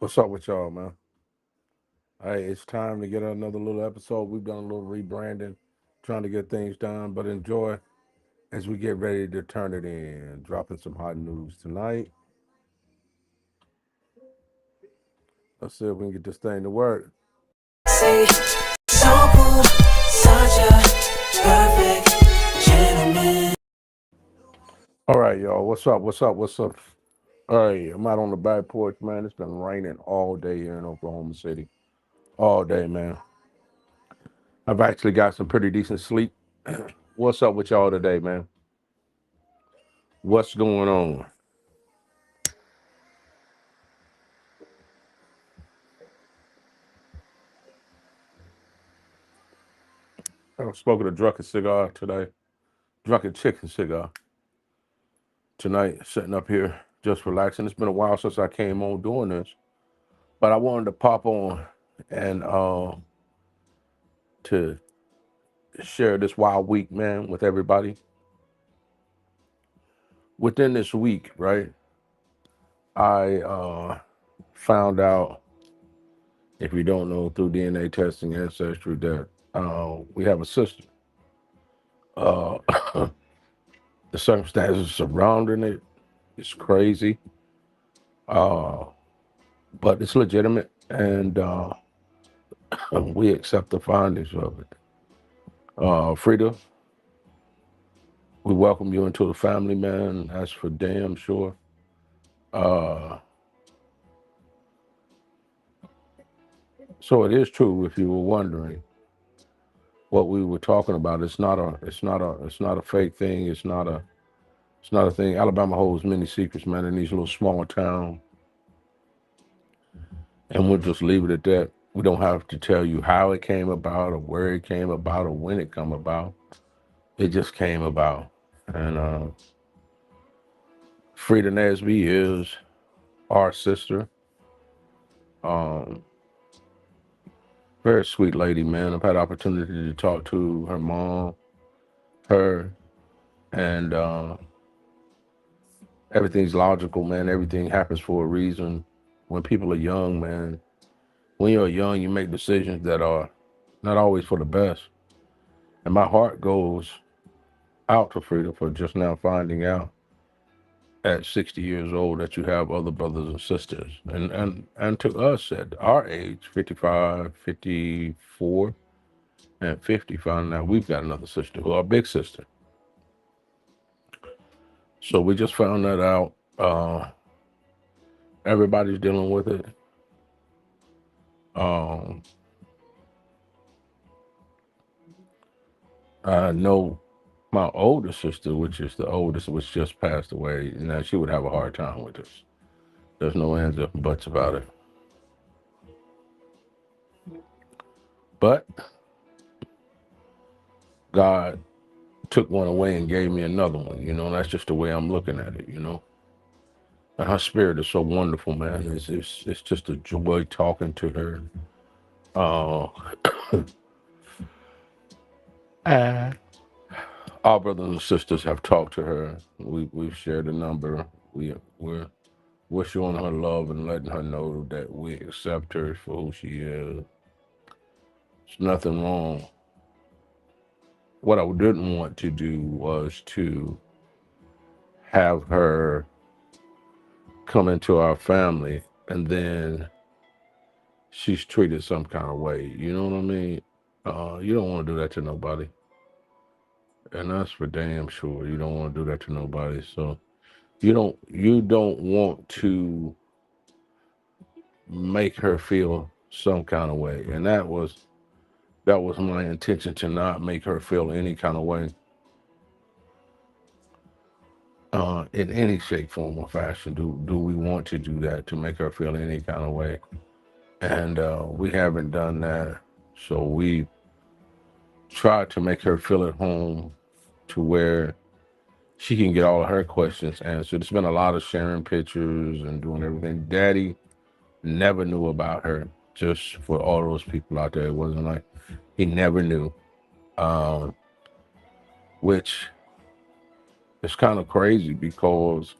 What's up with y'all, man? Hey, it's time to get another little episode. We've done a little rebranding, trying to get things done, but enjoy as we get ready to turn it in. Dropping some hot news tonight. Let's see if we can get this thing to work. Say, so cool, such a perfect gentleman. All right, y'all. What's up? What's up? What's up? All right, I'm out on the back porch, man. It's been raining all day here in Oklahoma City. All day, man. I've actually got some pretty decent sleep. What's up with y'all today, man? What's going on? I spoke to Drunken Cigar today. Drunken Chicken Cigar tonight, sitting up here just relaxing. It's been a while since I came on doing this, but I wanted to pop on and to share this wild week, man, with everybody. Within this week, right, I found out, if you don't know, through DNA testing ancestry, that we have a sister. Uh, the circumstances surrounding it is crazy, uh, but it's legitimate, and we accept the findings of it. Frida, we welcome you into the family, man. That's for damn sure. Uh, so it is true. If you were wondering what we were talking about, it's not a fake thing. It's not a thing. Alabama holds many secrets, man, in these little small towns, and we'll just leave it at that. We don't have to tell you how it came about, or where it came about, or when it come about. It just came about, and Frida Nesby is our sister. Um, Very sweet lady, man. I've had opportunity to talk to her mom, her, and everything's logical, man. Everything happens for a reason. When people are young, man, when you're young, you make decisions that are not always for the best. And my heart goes out to Frida for just now finding out at 60 years old that you have other brothers and sisters. And to us at our age, 55, 54, and 50, finding out we've got another sister, who our big sister. So we just found that out. Everybody's dealing with it. Um, I know my older sister, which is the oldest, which just passed away. Now she would have a hard time with this. There's no ands or buts about it. But God took one away and gave me another one. That's just the way I'm looking at it. And her spirit is so wonderful, man. It's just a joy talking to her. Uh, our brothers and sisters have talked to her. We've shared a number. We're showing her love and letting her know that we accept her for who she is. There's nothing wrong. What I didn't want to do was to have her come into our family and then she's treated some kind of way. You know what I mean? You don't want to do that to nobody. And that's for damn sure. You don't want to do that to nobody. So you don't want to make her feel some kind of way. And that was my intention, to not make her feel any kind of way, in any shape, form, or fashion. Do we want to do that, to make her feel any kind of way? And we haven't done that. So we tried to make her feel at home, to where she can get all of her questions answered. It's been a lot of sharing pictures and doing everything. Daddy never knew about her. Just for all those people out there, it wasn't like he never knew. Um, which is kind of crazy, because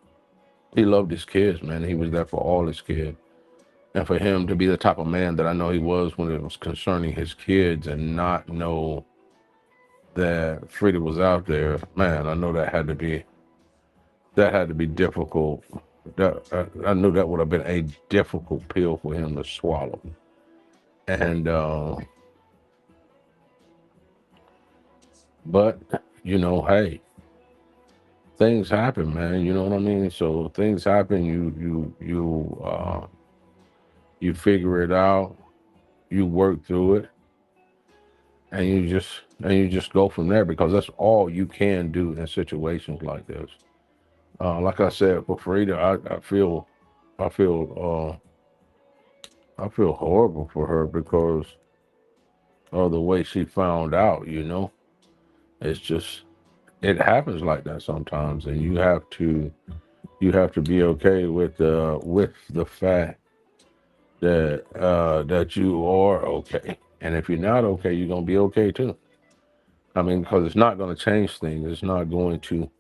he loved his kids, man. He was there for all his kids. And for him to be the type of man that I know he was when it was concerning his kids and not know that Frida was out there, man, I know that had to be difficult. That I knew that would have been a difficult pill for him to swallow. And but hey, things happen, man. You know what I mean? So things happen. You figure it out. You work through it, and you just go from there because that's all you can do in situations like this. Like I said, for Frida, I feel, I feel horrible for her because of the way she found out. It's just it happens like that sometimes, and you have to be okay with the fact that you are okay, and if you're not okay, you're gonna be okay too. I mean, because it's not going to change things. It's not going to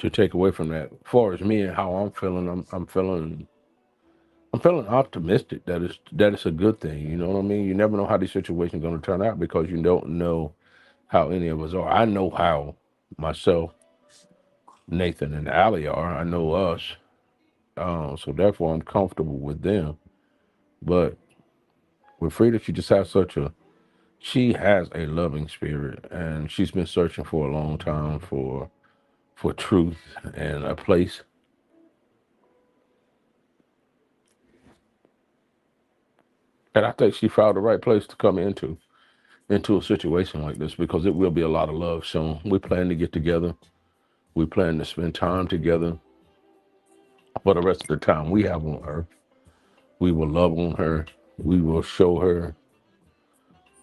take away from that. As far as me and how I'm feeling, I'm feeling optimistic that it's a good thing. You know what I mean? You never know how these situations are going to turn out because you don't know how any of us are. I know how myself, Nathan, and Allie are. I know us. So therefore, I'm comfortable with them. But with Frida, she has a loving spirit, and she's been searching for a long time for truth and a place. And I think she found the right place to come into a situation like this because it will be a lot of love shown. We plan to get together. We plan to spend time together for the rest of the time we have on earth. We will love on her. We will show her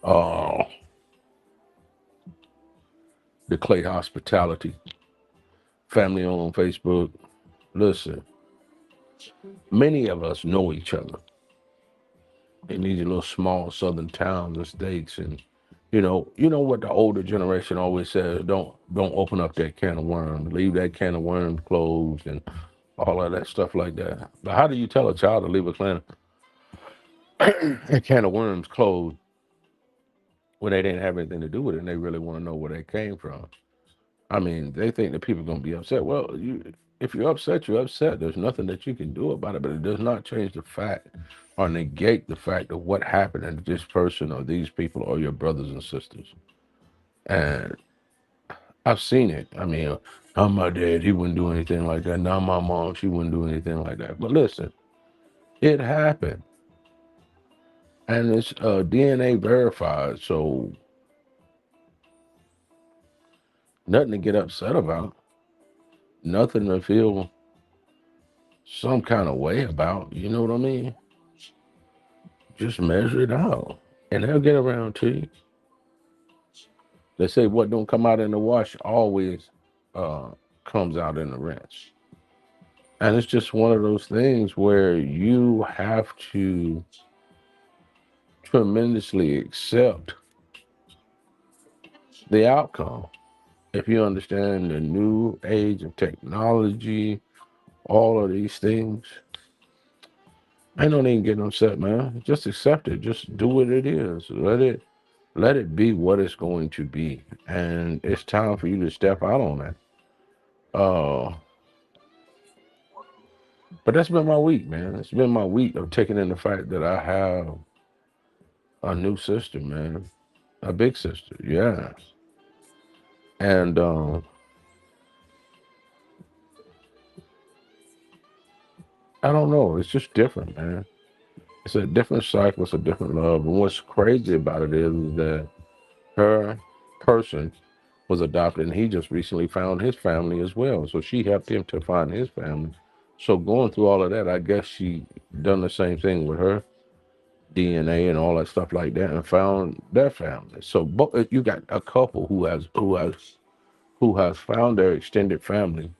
uh, the Clay hospitality. Family on Facebook. Listen, many of us know each other in these little small southern towns and states, and you know what the older generation always says: don't open up that can of worms. Leave that can of worms closed, and all of that stuff like that. But how do you tell a child to leave a can of worms closed when they didn't have anything to do with it and they really want to know where they came from? I mean, they think that people are going to be upset. Well, if you're upset, you're upset. There's nothing that you can do about it, but it does not change the fact or negate the fact of what happened to this person or these people or your brothers and sisters. And I've seen it. I mean, not my dad, he wouldn't do anything like that. Not my mom, she wouldn't do anything like that. But listen, it happened. And it's DNA verified, so nothing to get upset about, nothing to feel some kind of way about. You know what I mean? Just measure it out, and they'll get around to you. They say what don't come out in the wash always uh, comes out in the rinse, and it's just one of those things where you have to tremendously accept the outcome. If you understand the new age of technology, all of these things, I don't even get upset, man. Just accept it. Just do what it is. Let it be what it's going to be. And it's time for you to step out on that. Uh but that's been my week, man. It's been my week of taking in the fact that I have a new sister, man. A big sister, yeah. And I don't know, it's just different, man. It's a different cycle, it's a different love. And what's crazy about it is that her person was adopted and he just recently found his family as well. So she helped him to find his family. So going through all of that, I guess she done the same thing with her DNA and all that stuff like that and found their family. So you got a couple who has found their extended family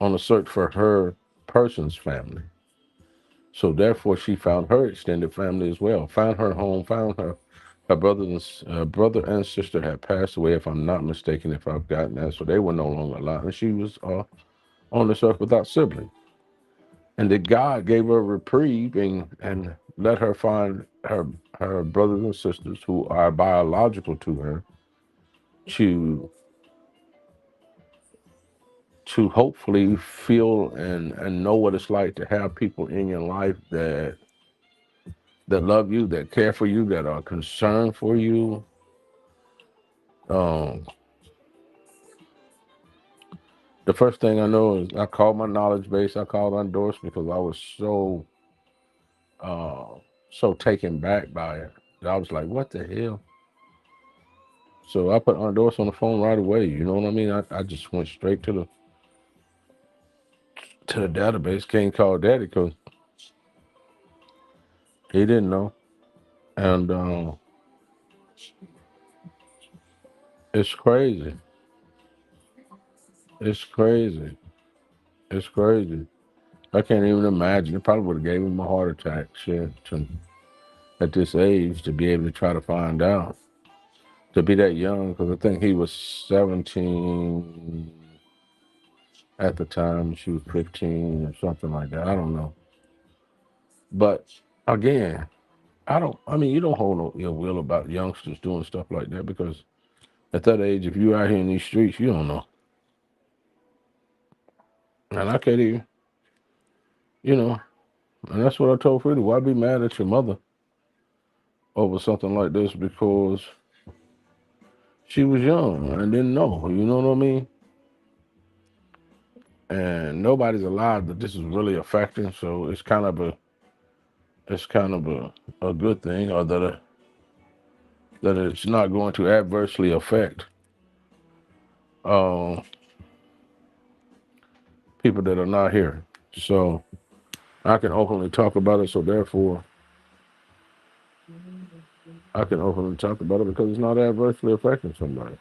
on a search for her person's family. So therefore, she found her extended family as well. Found her home. Found her brother and sister had passed away, if I'm not mistaken. If I've gotten that, so they were no longer alive, and she was on this earth without siblings. and that God gave her a reprieve and let her find her brothers and sisters who are biological to her to hopefully feel and know what it's like to have people in your life that love you, that care for you, that are concerned for you. Um, the first thing I know is I called my knowledge base. I called Undorsed because I was uh, so taken back by it. I was like, what the hell? So I put Undorsed on the phone right away. You know what I mean? I just went straight to the database. Can't call Daddy because he didn't know. And it's crazy. It's crazy. It's crazy. I can't even imagine. It probably would have gave him a heart attack, shit, at this age to be able to try to find out. To be that young, because I think he was 17 at the time. She was 15 or something like that. I don't know. But again, I mean, you don't hold no ill will about youngsters doing stuff like that because at that age, if you're out here in these streets, you don't know. And I can't even, you know, and that's what I told Frida. Why be mad at your mother over something like this? Because she was young and didn't know. You know what I mean? And nobody's alive that this is really affecting. So it's kind of a good thing, or that it's not going to adversely affect uh, people that are not here. So I can openly talk about it. So therefore, I can openly talk about it because it's not adversely affecting somebody.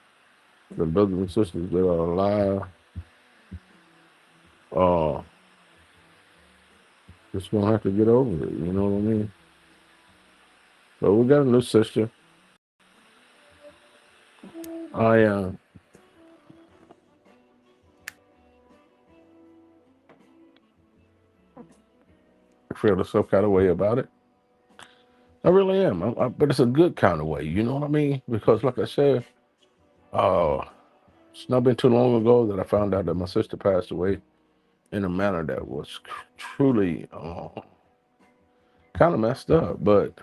The brothers and sisters that are alive, uh, just gonna have to get over it. You know what I mean? So we got a new sister. I feel some kind of way about it. I really am. But it's a good kind of way. You know what I mean? Because like I said, uh, it's not been too long ago that I found out that my sister passed away in a manner that was truly kind of messed up. But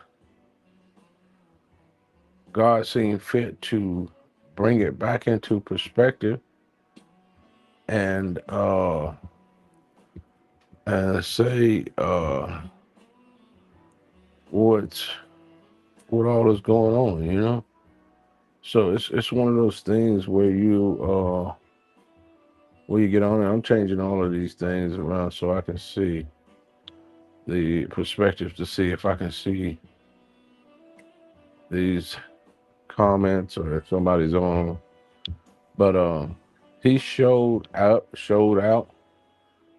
God seemed fit to bring it back into perspective and say what's what all is going on. You know. So it's one of those things where you get on it. I'm changing all of these things around so I can see the perspective to see if I can see these comments or if somebody's on. But he showed out.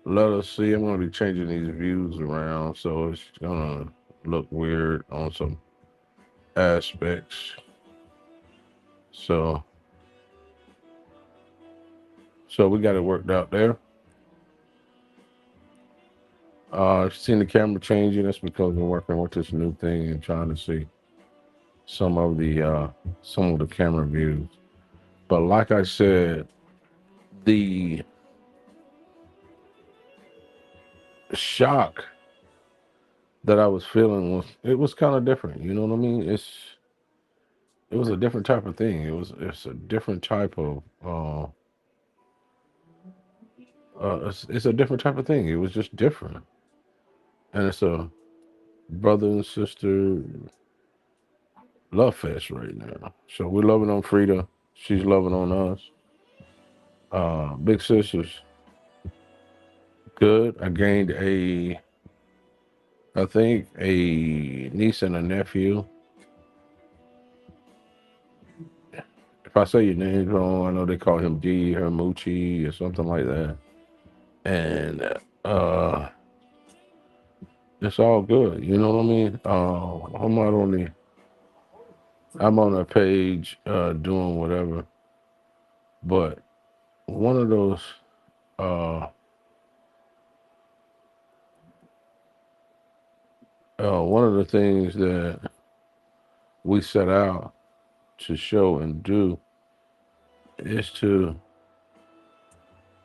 Let us see. I'm gonna be changing these views around, so it's gonna look weird on some aspects. So we got it worked out there. Seen the camera changing. That's because we're working with this new thing and trying to see some of the camera views. But like I said, the shock that I was feeling was kind of different. You know what I mean? It was a different type of thing. It's a different type of it's a different type of thing. It was just different, and it's a brother and sister love fest right now. So we're loving on Frida. She's loving on us. Big sisters, good. I think a niece and a nephew. If I say your name wrong, I know they call him D, Hermucci, or something like that. And it's all good. You know what I mean? I'm on a page doing whatever, but one of those uh, One of the things that we set out to show and do is to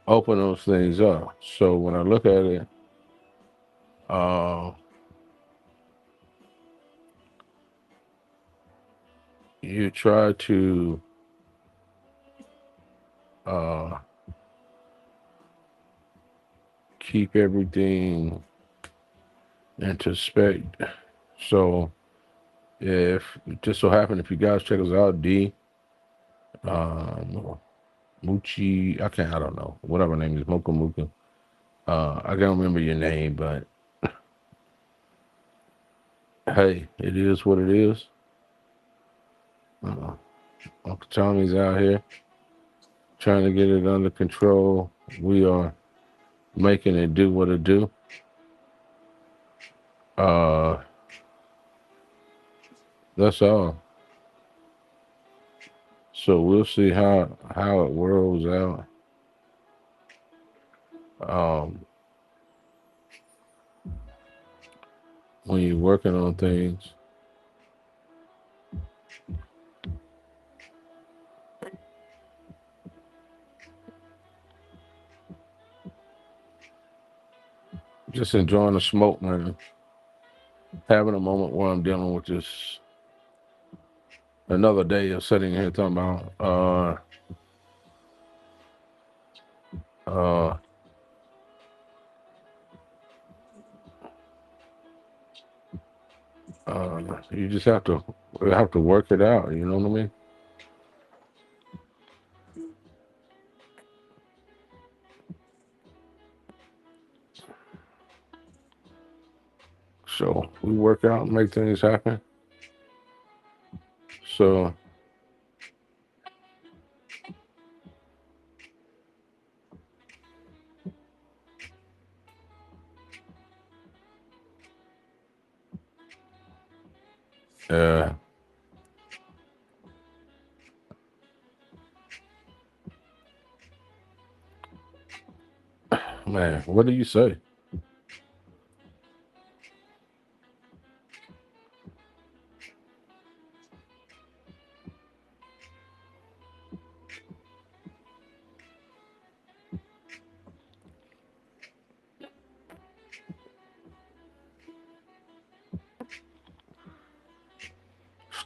open those things up. So when I look at it, uh, you try to uh, keep everything introspect. So if it just so happen, if you guys check us out, D, um, Muchi, I don't know, whatever her name is, Mocha Muka. I can't remember your name, but hey, it is what it is. Uh, Uncle Tommy's out here trying to get it under control. We are making it do what it do. Uh, that's all. So we'll see how it whirls out. Um, when you're working on things, just enjoying the smoke, man. Having a moment where I'm dealing with this another day of sitting here talking about uh you just have to work it out, you know what I mean? So we work out and make things happen. So uh man, what do you say?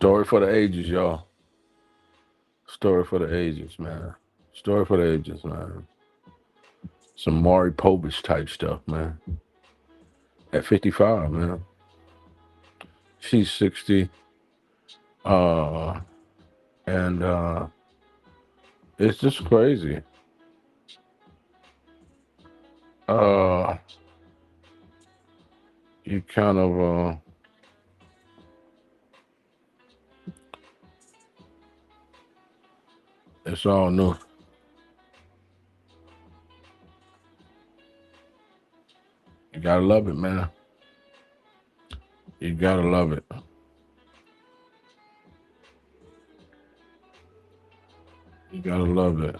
Story for the ages, y'all. Story for the ages, man. Story for the ages, man. Some Maury Povich type stuff, man. At 55, man. She's 60. Uh and it's just crazy. Uh you kind of it's all new. You gotta love it, man. You gotta love it. You gotta love it.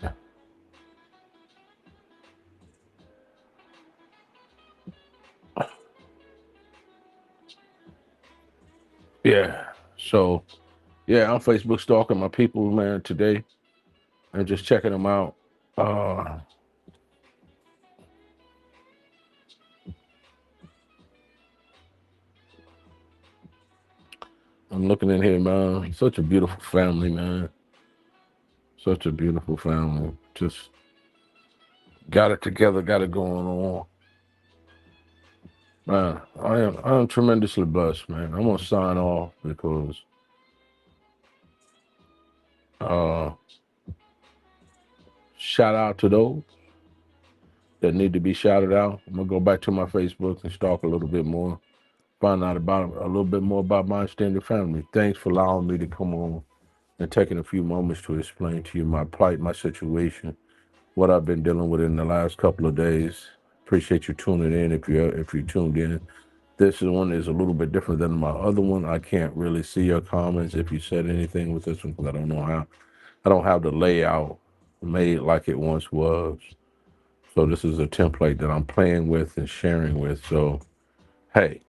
Yeah. So yeah, I'm Facebook stalking my people, man, today and just checking them out. Uh I'm looking in here, man. Such a beautiful family, man. Such a beautiful family. Just got it together, got it going on. Man, I am tremendously blessed, man. I'm gonna sign off because uh shout out to those that need to be shouted out. I'm gonna go back to my Facebook and stalk a little bit more, find out about a little bit more about my extended family. Thanks for allowing me to come on and taking a few moments to explain to you my plight, my situation, what I've been dealing with in the last couple of days. Appreciate you tuning in. If you tuned in, this one is a little bit different than my other one. I can't really see your comments if you said anything with this one because I don't know how. I don't have the layout made like it once was. So this is a template that I'm playing with and sharing with. So hey,